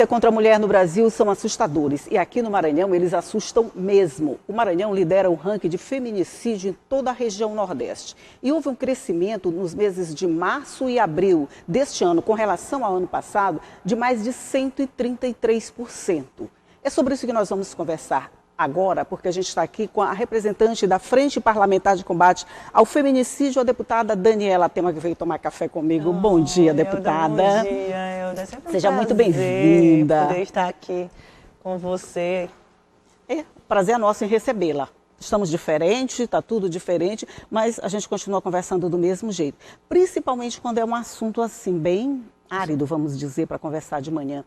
Contra a mulher no Brasil são assustadores e aqui no Maranhão eles assustam mesmo. O Maranhão lidera o ranking de feminicídio em toda a região Nordeste. E houve um crescimento nos meses de março e abril deste ano, com relação ao ano passado, de mais de 133%. É sobre isso que nós vamos conversar agora, porque a gente está aqui com a representante da Frente Parlamentar de Combate ao Feminicídio, a deputada Daniela Tema, que veio tomar café comigo. Bom dia, deputada. Bom dia, Elda. Seja muito bem-vinda. Poder estar aqui com você. Prazer é nosso em recebê-la. Estamos diferentes, está tudo diferente, mas a gente continua conversando do mesmo jeito. Principalmente quando é um assunto assim, bem árido, vamos dizer, para conversar de manhã.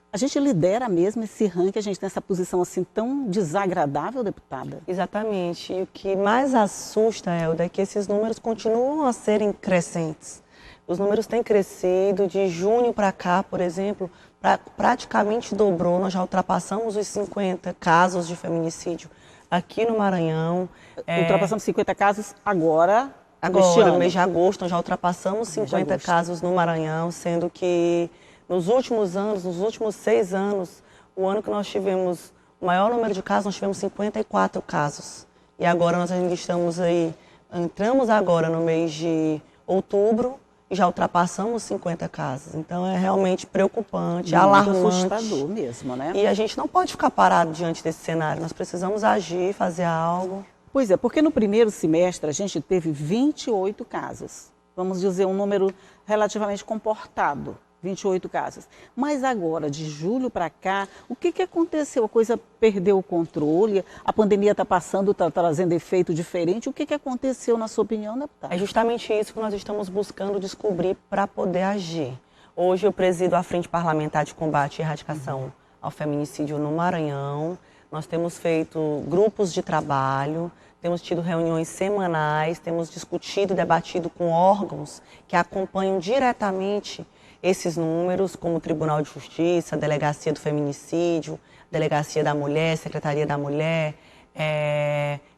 A gente lidera mesmo esse ranking, a gente tem essa posição assim tão desagradável, deputada? Exatamente. E o que mais assusta, Elda, é que esses números continuam a serem crescentes. Os números têm crescido, de junho para cá, por exemplo, praticamente dobrou, nós já ultrapassamos os 50 casos de feminicídio aqui no Maranhão. Ultrapassamos 50 casos agora, no mês de agosto, nós já ultrapassamos 50 casos no Maranhão, sendo que nos últimos anos, nos últimos 6 anos, o ano que nós tivemos o maior número de casos, nós tivemos 54 casos. E agora nós ainda entramos agora no mês de outubro e já ultrapassamos 50 casos. Então é realmente preocupante, alarmante. Assustador mesmo, né? E a gente não pode ficar parado diante desse cenário, nós precisamos agir, fazer algo. Pois é, porque no primeiro semestre a gente teve 28 casos. Vamos dizer, um número relativamente comportado. 28 casos. Mas agora, de julho para cá, o que aconteceu? A coisa perdeu o controle? A pandemia está passando, está trazendo efeito diferente? O que aconteceu, na sua opinião, deputada? É justamente isso que nós estamos buscando descobrir para poder agir. Hoje eu presido a Frente Parlamentar de Combate e Erradicação ao Feminicídio no Maranhão. Nós temos feito grupos de trabalho, temos tido reuniões semanais, temos discutido e debatido com órgãos que acompanham diretamente esses números, como o Tribunal de Justiça, a Delegacia do Feminicídio, Delegacia da Mulher, Secretaria da Mulher,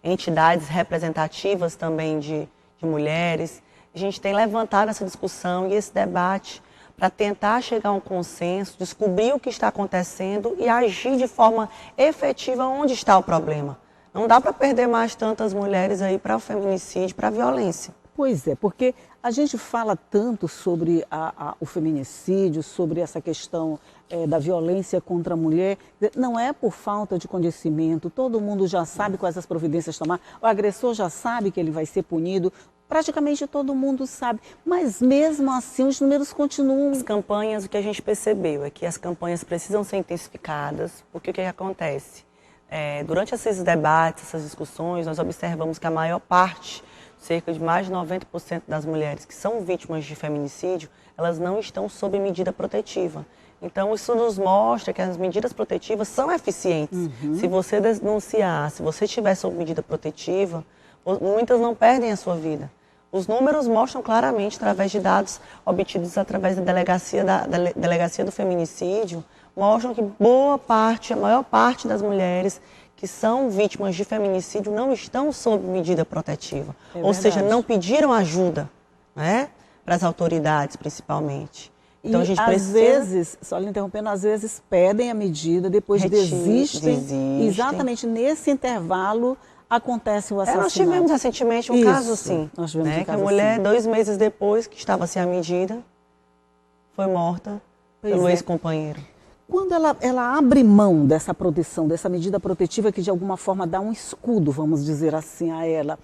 entidades representativas também de mulheres. A gente tem levantado essa discussão e esse debate para tentar chegar a um consenso, descobrir o que está acontecendo e agir de forma efetiva onde está o problema. Não dá para perder mais tantas mulheres aí para o feminicídio, para a violência. Pois é, porque a gente fala tanto sobre o feminicídio, sobre essa questão da violência contra a mulher. Não é por falta de conhecimento, todo mundo já sabe quais as providências tomar, o agressor já sabe que ele vai ser punido, praticamente todo mundo sabe, mas mesmo assim os números continuam. As campanhas, o que a gente percebeu é que as campanhas precisam ser intensificadas, porque o que acontece? Durante esses debates, essas discussões, nós observamos que a maior parte, cerca de mais de 90% das mulheres que são vítimas de feminicídio, elas não estão sob medida protetiva. Então, isso nos mostra que as medidas protetivas são eficientes. Se você denunciar, se você estiver sob medida protetiva, muitas não perdem a sua vida. Os números mostram claramente, através de dados obtidos através da Delegacia do Feminicídio, mostram que a maior parte das mulheres que são vítimas de feminicídio não estão sob medida protetiva. Ou seja, não pediram ajuda, né, para as autoridades, principalmente. Então, e a gente às vezes, só lhe interrompendo, às vezes pedem a medida, depois desistem. Exatamente nesse intervalo acontece o assassinato. Nós tivemos recentemente um caso assim, nós tivemos um caso que a mulher, 2 meses depois que estava sem a medida, foi morta pelo ex-companheiro. Quando ela abre mão dessa proteção, dessa medida protetiva que de alguma forma dá um escudo, vamos dizer assim, a ela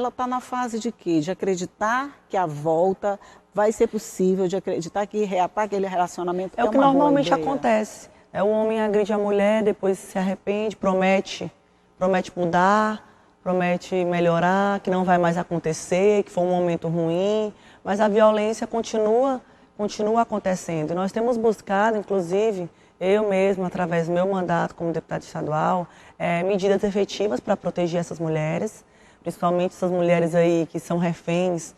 está na fase de quê? De acreditar que a volta vai ser possível, de acreditar que reatar aquele relacionamento é uma boa ideia. É o que normalmente acontece. O homem agride a mulher, depois se arrepende, promete mudar, promete melhorar, que não vai mais acontecer, que foi um momento ruim, mas a violência continua acontecendo. E nós temos buscado, inclusive, eu mesma, através do meu mandato como deputada estadual, medidas efetivas para proteger essas mulheres, principalmente essas mulheres aí que são reféns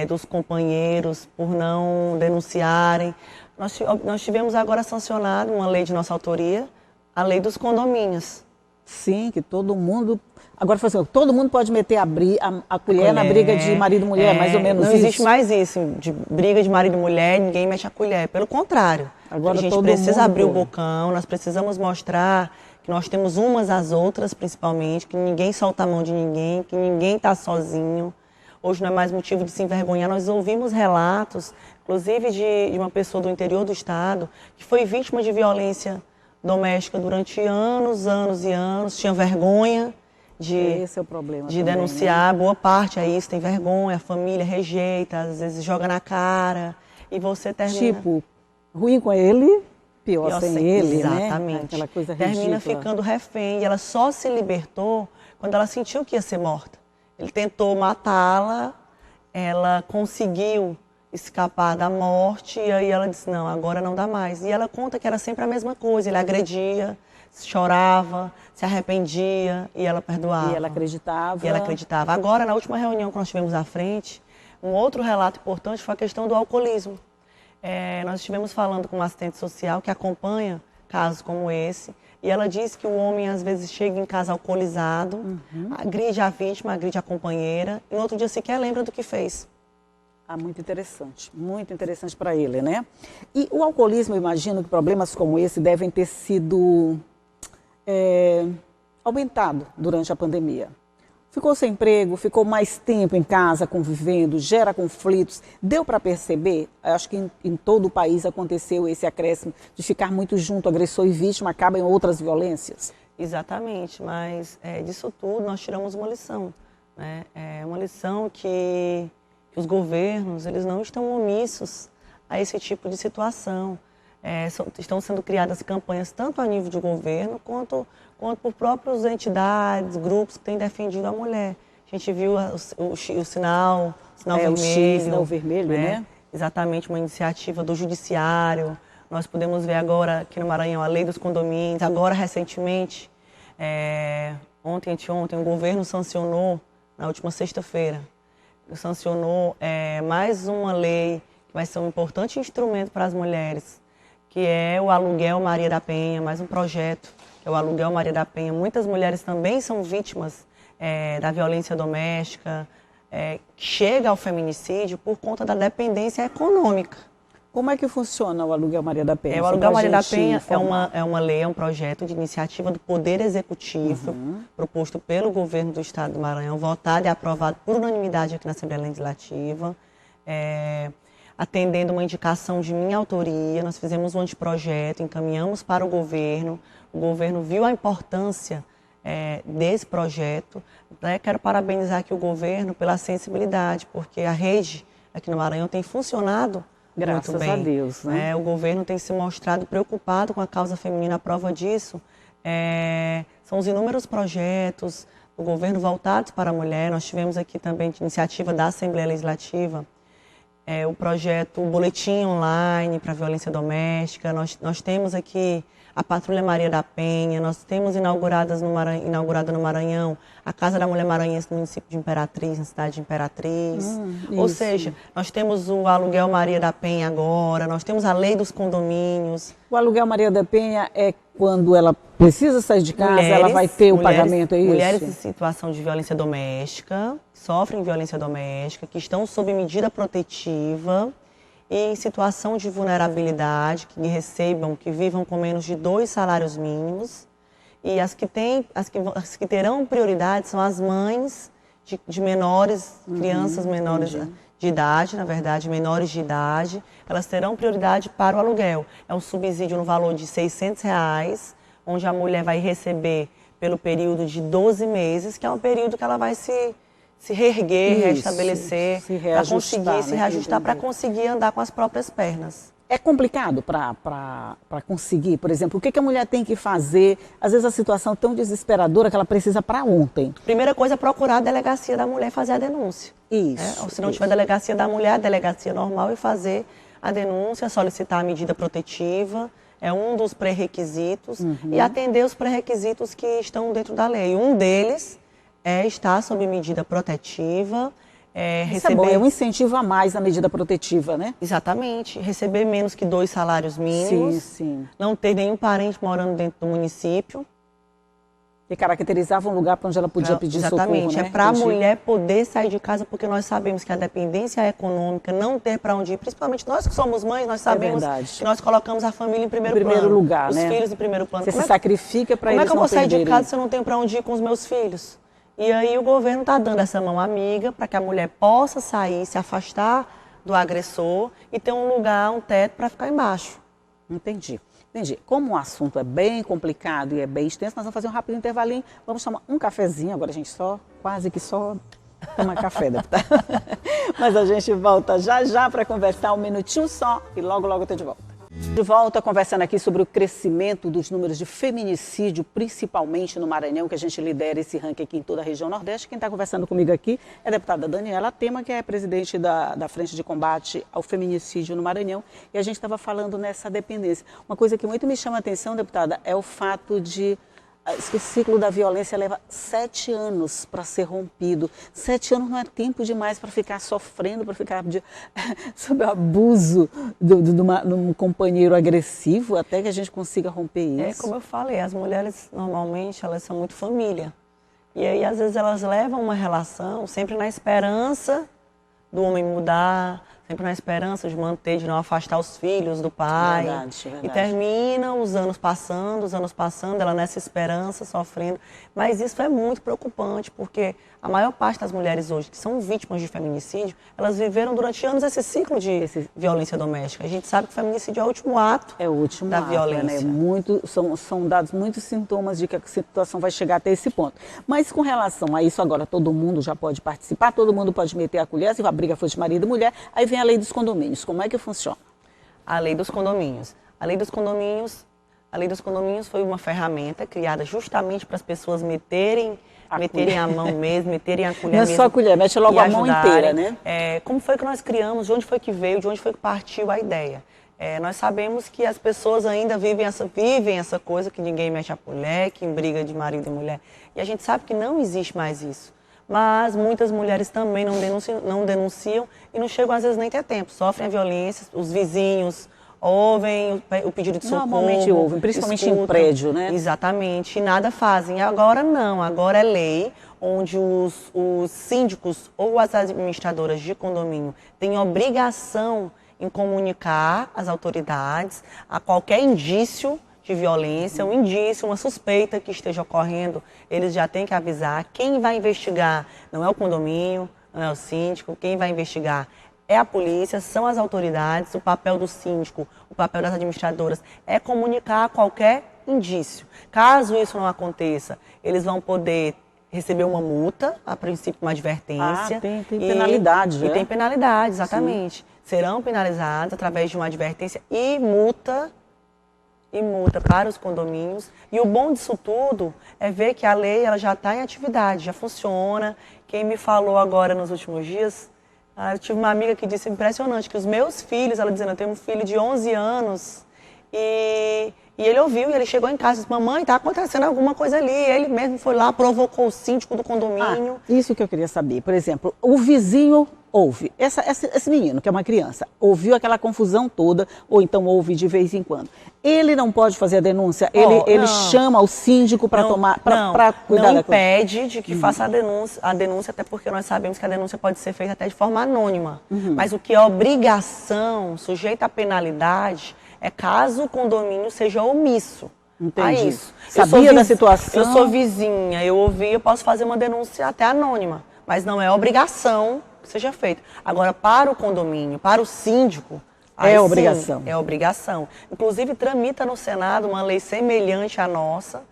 dos companheiros por não denunciarem. Nós tivemos agora sancionado uma lei de nossa autoria, a lei dos condomínios. Sim, que todo mundo... Agora, assim, todo mundo pode meter a colher na briga de marido e mulher, mais ou menos não isso? Não existe mais isso, de briga de marido e mulher, ninguém mexe a colher. Pelo contrário, agora a gente precisa abrir o bocão, nós precisamos mostrar que nós temos umas às outras, principalmente, que ninguém solta a mão de ninguém, que ninguém está sozinho. Hoje não é mais motivo de se envergonhar. Nós ouvimos relatos, inclusive de uma pessoa do interior do estado, que foi vítima de violência doméstica durante anos, anos e anos, tinha vergonha esse é o problema de também, denunciar. né? Boa parte é isso, tem vergonha, a família rejeita, às vezes joga na cara, e você termina... Tipo, ruim com ele, pior sem ele, exatamente, né? Aquela coisa termina ridícula. ficando refém, e ela só se libertou quando ela sentiu que ia ser morta. Ele tentou matá-la, ela conseguiu escapar da morte, e aí ela disse, não, agora não dá mais. E ela conta que era sempre a mesma coisa, ele agredia, chorava, se arrependia, e ela perdoava. E ela acreditava. E ela acreditava. Agora, na última reunião que nós tivemos à frente, um outro relato importante foi a questão do alcoolismo. Nós estivemos falando com uma assistente social que acompanha casos como esse, e ela disse que o homem às vezes chega em casa alcoolizado, agride a vítima, agride a companheira, e no outro dia sequer lembra do que fez. Muito interessante para ele, né? E o alcoolismo, eu imagino que problemas como esse devem ter sido aumentado durante a pandemia. Ficou sem emprego, ficou mais tempo em casa convivendo, gera conflitos. Deu para perceber? Acho que em todo o país aconteceu esse acréscimo de ficar muito junto, agressor e vítima, acaba em outras violências. Exatamente, mas disso tudo nós tiramos uma lição, né? Uma lição que os governos eles não estão omissos a esse tipo de situação. Estão sendo criadas campanhas tanto a nível de governo quanto por próprias entidades, grupos que têm defendido a mulher. A gente viu o sinal vermelho. O sinal vermelho, né? Exatamente, uma iniciativa do judiciário. Nós podemos ver agora aqui no Maranhão a lei dos condomínios. Agora, recentemente, anteontem, o governo sancionou, na última sexta-feira, sancionou mais uma lei que vai ser um importante instrumento para as mulheres, que é o Aluguel Maria da Penha, mais um projeto, que é o Aluguel Maria da Penha. Muitas mulheres também são vítimas da violência doméstica, chega ao feminicídio por conta da dependência econômica. Como é que funciona o Aluguel Maria da Penha? O Aluguel Maria da Penha é uma lei, é um projeto de iniciativa do Poder Executivo, proposto pelo governo do Estado do Maranhão, votado e aprovado por unanimidade aqui na Assembleia Legislativa, atendendo uma indicação de minha autoria. Nós fizemos um anteprojeto, encaminhamos para o governo viu a importância desse projeto. Quero parabenizar aqui o governo pela sensibilidade, porque a rede aqui no Maranhão tem funcionado graças muito bem. A Deus, né? O governo tem se mostrado preocupado com a causa feminina. A prova disso são os inúmeros projetos do governo voltados para a mulher. Nós tivemos aqui também de iniciativa da Assembleia Legislativa o projeto Boletim Online para a Violência Doméstica. Nós temos aqui a Patrulha Maria da Penha, nós temos inaugurada no Maranhão a Casa da Mulher Maranhense no município de Imperatriz, na cidade de Imperatriz. Ou seja, nós temos o Aluguel Maria da Penha agora, nós temos a Lei dos Condomínios. O Aluguel Maria da Penha é quando ela precisa sair de casa, ela vai ter o pagamento, é isso? Mulheres em situação de violência doméstica, sofrem violência doméstica, que estão sob medida protetiva e em situação de vulnerabilidade, que vivam com menos de 2 salários mínimos. E as que terão prioridade são as mães de menores, crianças menores de idade, na verdade, menores de idade. Elas terão prioridade para o aluguel. É um subsídio no valor de R$600, onde a mulher vai receber pelo período de 12 meses, que é um período que ela vai se reerguer, restabelecer, para conseguir se reajustar, para conseguir andar com as próprias pernas. É complicado para conseguir, por exemplo, o que a mulher tem que fazer? Às vezes a situação é tão desesperadora que ela precisa para ontem. Primeira coisa é procurar a delegacia da mulher e fazer a denúncia. Isso. Ou se não tiver delegacia da mulher, a delegacia normal, e fazer a denúncia, solicitar a medida protetiva, é um dos pré-requisitos, e atender os pré-requisitos que estão dentro da lei. Um deles é estar sob medida protetiva, Isso é bom, é um incentivo a mais na medida protetiva, né? Exatamente. Receber menos que 2 salários mínimos. Sim. Não ter nenhum parente morando dentro do município. E caracterizava um lugar para onde ela podia pedir Exatamente, socorro, né? é para a mulher poder sair de casa, porque nós sabemos que a dependência econômica, não ter para onde ir, principalmente nós que somos mães, nós sabemos que nós colocamos a família em primeiro plano, lugar, os né? filhos em primeiro plano. Você se sacrifica para eles não Como é que eu vou sair de perderem? casa se eu não tenho para onde ir com os meus filhos? E aí o governo está dando essa mão amiga para que a mulher possa sair, se afastar do agressor e ter um lugar, um teto para ficar embaixo. Entendi. Entendi. Como o assunto é bem complicado e é bem extenso, nós vamos fazer um rápido intervalinho. Vamos tomar um cafezinho. Agora a gente quase que só toma café, deputada. Mas a gente volta já para conversar, um minutinho só e logo eu estou de volta. De volta conversando aqui sobre o crescimento dos números de feminicídio, principalmente no Maranhão, que a gente lidera esse ranking aqui em toda a região Nordeste. Quem está conversando comigo aqui é a deputada Daniela Tema, que é presidente da Frente de Combate ao Feminicídio no Maranhão. E a gente estava falando nessa dependência. Uma coisa que muito me chama a atenção, deputada, é o fato de esse ciclo da violência leva 7 anos para ser rompido. 7 anos não é tempo demais para ficar sofrendo, para ficar sob o abuso de um companheiro agressivo, até que a gente consiga romper isso. É como eu falei, as mulheres normalmente elas são muito família. E aí às vezes elas levam uma relação sempre na esperança do homem mudar, sempre na esperança de manter, de não afastar os filhos do pai. Verdade. E termina os anos passando, ela nessa esperança, sofrendo. Mas isso é muito preocupante, porque a maior parte das mulheres hoje que são vítimas de feminicídio, elas viveram durante anos esse ciclo de violência doméstica. A gente sabe que o feminicídio é o último ato da violência. Né? São dados muitos sintomas de que a situação vai chegar até esse ponto. Mas com relação a isso, agora todo mundo já pode participar, todo mundo pode meter a colher, se a briga for de marido e mulher, aí vem a lei dos condomínios. Como é que funciona? A lei dos condomínios. A lei dos condomínios foi uma ferramenta criada justamente para as pessoas meterem a mão mesmo, meterem a colher mesmo. Não é só a colher, mete logo a mão inteira, né? Como foi que nós criamos, de onde foi que veio, de onde foi que partiu a ideia? Nós sabemos que as pessoas ainda vivem essa coisa que ninguém mete a colher, que briga de marido e mulher. E a gente sabe que não existe mais isso. Mas muitas mulheres também não denunciam e não chegam às vezes nem ter tempo. Sofrem a violência, os vizinhos ouvem o pedido de socorro. Normalmente ouvem, principalmente em prédio, né? Exatamente, e nada fazem. Agora não, agora é lei onde os síndicos ou as administradoras de condomínio têm obrigação em comunicar às autoridades a qualquer indício de violência, um indício, uma suspeita que esteja ocorrendo, eles já têm que avisar. Quem vai investigar não é o condomínio, não é o síndico, quem vai investigar é a polícia, são as autoridades. O papel do síndico, o papel das administradoras é comunicar qualquer indício. Caso isso não aconteça, eles vão poder receber uma multa, a princípio uma advertência. Tem penalidade, E tem penalidade, exatamente. Sim. Serão penalizados através de uma advertência e multa para os condomínios. E o bom disso tudo é ver que a lei ela já está em atividade, já funciona. Quem me falou agora nos últimos dias, eu tive uma amiga que disse impressionante, que os meus filhos, ela dizendo, eu tenho um filho de 11 anos, e ele ouviu, e ele chegou em casa e disse, mamãe, está acontecendo alguma coisa ali. Ele mesmo foi lá, provocou o síndico do condomínio. Isso que eu queria saber. Por exemplo, o vizinho ouve, esse menino, que é uma criança, ouviu aquela confusão toda, ou então ouve de vez em quando. Ele não pode fazer a denúncia? Ele chama o síndico para tomar, para cuidar não da coisa? impede de que faça a denúncia, até porque nós sabemos que a denúncia pode ser feita até de forma anônima. Mas o que é obrigação, sujeita à penalidade, é caso o condomínio seja omisso. Entendi. A isso. Sabia da situação? Eu sou vizinha, eu ouvi, eu posso fazer uma denúncia até anônima, mas não é obrigação que seja feita. Agora, para o condomínio, para o síndico, é obrigação. Sim, é obrigação. Inclusive, tramita no Senado uma lei semelhante à nossa.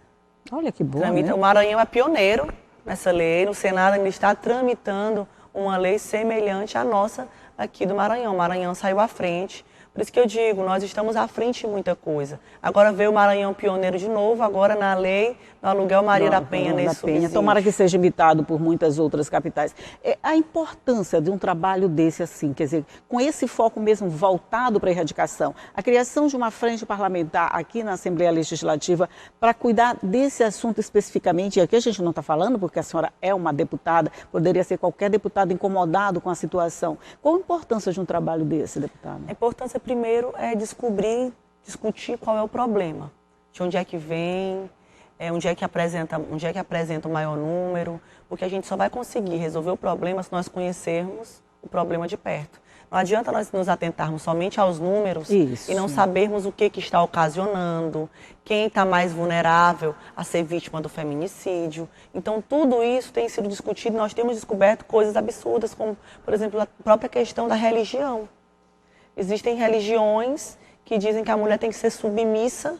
Olha que bom, né? O Maranhão é pioneiro nessa lei. No Senado ainda está tramitando uma lei semelhante à nossa aqui do Maranhão. O Maranhão saiu à frente. Por isso que eu digo, nós estamos à frente de muita coisa. Agora veio o Maranhão pioneiro de novo, agora na lei do aluguel Maria da Penha nesse subsídio. Tomara que seja imitado por muitas outras capitais. A importância de um trabalho desse assim, quer dizer, com esse foco mesmo voltado para a erradicação, a criação de uma frente parlamentar aqui na Assembleia Legislativa para cuidar desse assunto especificamente, e aqui a gente não está falando porque a senhora é uma deputada, poderia ser qualquer deputado incomodado com a situação. Qual a importância de um trabalho desse, deputada? A importância primeiro é discutir qual é o problema, de onde é que vem, onde é que apresenta o maior número, porque a gente só vai conseguir resolver o problema se nós conhecermos o problema de perto. Não adianta nós nos atentarmos somente aos números e não sabermos o que está ocasionando, quem está mais vulnerável a ser vítima do feminicídio. Então, tudo isso tem sido discutido, nós temos descoberto coisas absurdas, como, por exemplo, a própria questão da religião. Existem religiões que dizem que a mulher tem que ser submissa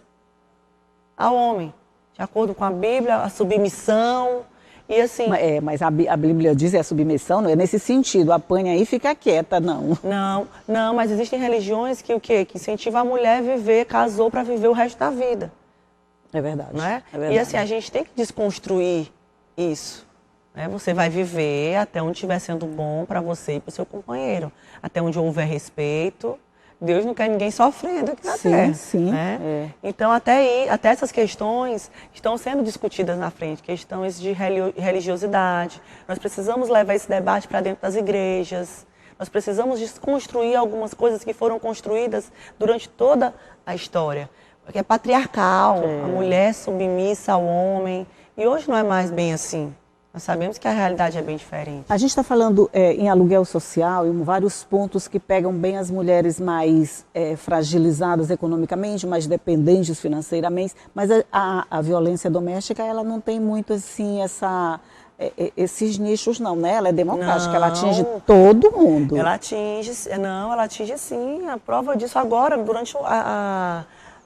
ao homem. De acordo com a Bíblia, a submissão... E assim, mas a Bíblia diz a submissão, não é nesse sentido, apanha aí e fica quieta, não. Não, mas existem religiões que o quê? Que incentivam a mulher a viver, casou para viver o resto da vida. É verdade. Não é? É verdade. E assim, a gente tem que desconstruir isso. Né? Você vai viver até onde estiver sendo bom para você e para o seu companheiro. Até onde houver respeito. Deus não quer ninguém sofrendo aqui na Terra. Sim, né? Então, até essas questões estão sendo discutidas na frente, questões de religiosidade. Nós precisamos levar esse debate para dentro das igrejas. Nós precisamos desconstruir algumas coisas que foram construídas durante toda a história. Porque é patriarcal, a mulher submissa ao homem. E hoje não é mais bem assim. Nós sabemos que a realidade é bem diferente. A gente está falando em aluguel social, em vários pontos que pegam bem as mulheres mais fragilizadas economicamente, mais dependentes financeiramente, mas a violência doméstica, ela não tem muito assim esses nichos não, né? Ela é democrática, ela atinge todo mundo. Ela atinge sim. A prova disso agora, durante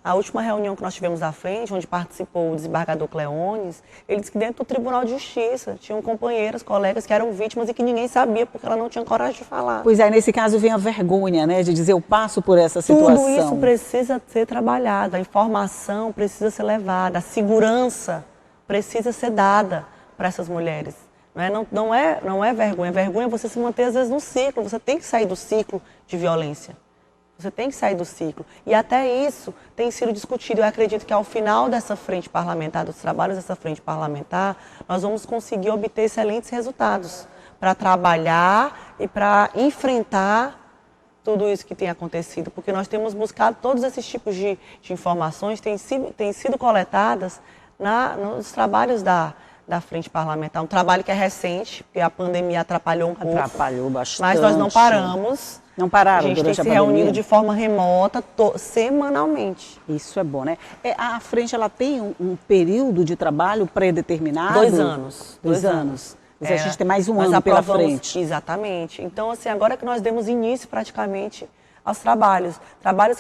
a última reunião que nós tivemos à frente, onde participou o desembargador Cleones, ele disse que dentro do Tribunal de Justiça tinham companheiras, colegas que eram vítimas e que ninguém sabia porque ela não tinha coragem de falar. Pois é, nesse caso vem a vergonha, né, de dizer eu passo por essa situação. Tudo isso precisa ser trabalhado, a informação precisa ser levada, a segurança precisa ser dada para essas mulheres. Não é vergonha, vergonha é você se manter às vezes no ciclo, você tem que sair do ciclo de violência. Você tem que sair do ciclo. E até isso tem sido discutido. Eu acredito que ao final dessa frente parlamentar, dos trabalhos dessa frente parlamentar, nós vamos conseguir obter excelentes resultados para trabalhar e para enfrentar tudo isso que tem acontecido. Porque nós temos buscado todos esses tipos de informações, têm sido coletadas nos trabalhos da frente parlamentar. Um trabalho que é recente, porque a pandemia atrapalhou um pouco. Atrapalhou bastante. Mas nós não paramos. Não pararam durante a pandemia? A gente tem se reunido de forma remota, semanalmente. Isso é bom, né? A frente, ela tem um período de trabalho pré-determinado? 2 anos. 2 anos. Mas a gente tem mais um ano pela frente. Exatamente. Então, assim, agora que nós demos início praticamente aos trabalhos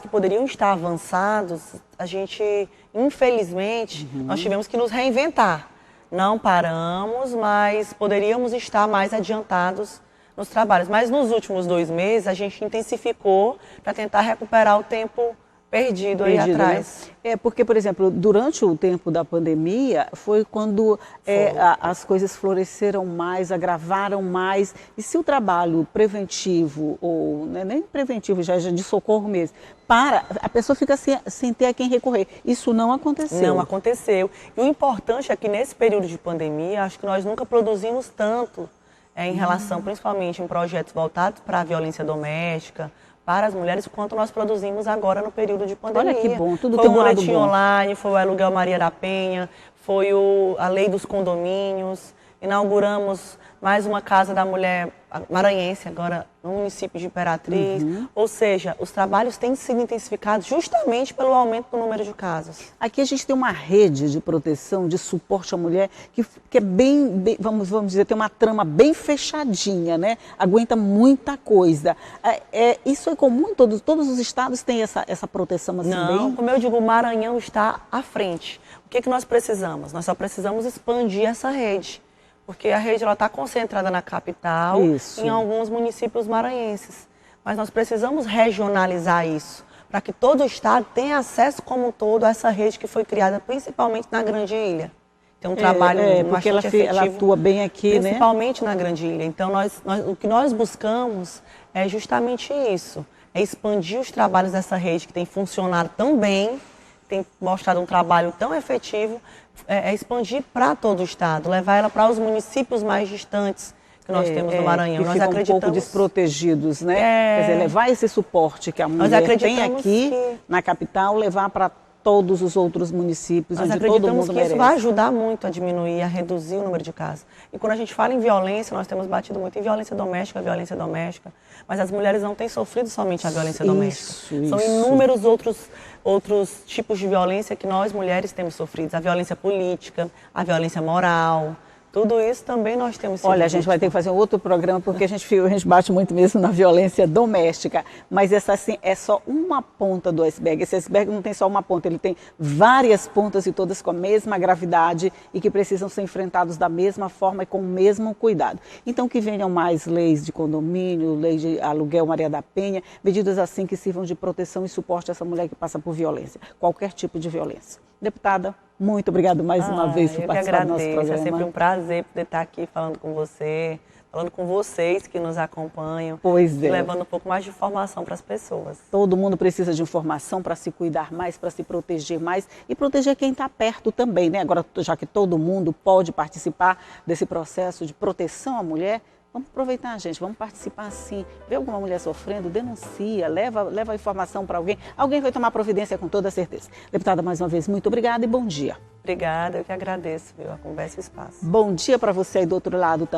que poderiam estar avançados, a gente, infelizmente, nós tivemos que nos reinventar. Não paramos, mas poderíamos estar mais adiantados nos trabalhos. Mas nos últimos 2 meses a gente intensificou para tentar recuperar o tempo perdido aí atrás. Né? Porque, por exemplo, durante o tempo da pandemia foi quando as coisas floresceram mais, agravaram mais. E se o trabalho preventivo, ou nem preventivo, já de socorro mesmo, a pessoa fica sem ter a quem recorrer. Isso não aconteceu. Não aconteceu. E o importante é que nesse período de pandemia, acho que nós nunca produzimos tanto em relação, principalmente em projetos voltados para a violência doméstica, para as mulheres, quanto nós produzimos agora no período de pandemia. Olha que bom, tudo foi tem o um lado boletim bom. online, foi o aluguel Maria da Penha, foi a lei dos condomínios, inauguramos mais uma casa da mulher maranhense, agora no município de Imperatriz. Ou seja, os trabalhos têm sido intensificados justamente pelo aumento do número de casos. Aqui a gente tem uma rede de proteção, de suporte à mulher, que é bem vamos dizer, tem uma trama bem fechadinha, né? Aguenta muita coisa. Isso é comum, todos os estados têm essa proteção assim? Não, como eu digo, o Maranhão está à frente. O que nós precisamos? Nós só precisamos expandir essa rede. Porque a rede está concentrada na capital e em alguns municípios maranhenses. Mas nós precisamos regionalizar isso, para que todo o estado tenha acesso como um todo a essa rede que foi criada principalmente na Grande Ilha. Tem um trabalho porque bastante efetivo, ela atua bem aqui, principalmente na Grande Ilha. Então, o que nós buscamos é justamente isso, é expandir os trabalhos dessa rede que tem funcionado tão bem, tem mostrado um trabalho tão efetivo, expandir para todo o estado, levar ela para os municípios mais distantes que nós temos no Maranhão. Que ficam um pouco desprotegidos, né? Quer dizer, levar esse suporte que a mulher tem aqui na capital, levar para todos os outros municípios, Nós onde todo acreditamos mundo que isso merece. vai ajudar muito a diminuir, a reduzir o número de casos. E quando a gente fala em violência, nós temos batido muito em violência doméstica, mas as mulheres não têm sofrido somente a violência doméstica. São inúmeros outros tipos de violência que nós mulheres temos sofrido. A violência política, a violência moral, tudo isso também nós temos sido. Olha, a gente vai ter que fazer um outro programa, porque a gente bate muito mesmo na violência doméstica, mas essa assim, é só uma ponta do iceberg. Esse iceberg não tem só uma ponta, ele tem várias pontas e todas com a mesma gravidade e que precisam ser enfrentados da mesma forma e com o mesmo cuidado. Então que venham mais leis de condomínio, lei de aluguel Maria da Penha, medidas assim que sirvam de proteção e suporte a essa mulher que passa por violência, qualquer tipo de violência. Deputada, muito obrigado mais uma vez por participar do nosso programa. É sempre um prazer poder estar aqui falando com você, falando com vocês que nos acompanham. Pois é. Levando um pouco mais de informação para as pessoas. Todo mundo precisa de informação para se cuidar mais, para se proteger mais e proteger quem está perto também, né? Agora, já que todo mundo pode participar desse processo de proteção à mulher, vamos aproveitar, gente, vamos participar sim. Vê alguma mulher sofrendo, denuncia, leva a informação para alguém. Alguém vai tomar providência com toda certeza. Deputada, mais uma vez, muito obrigada e bom dia. Obrigada, eu que agradeço, viu, a conversa e o espaço. Bom dia para você aí do outro lado também.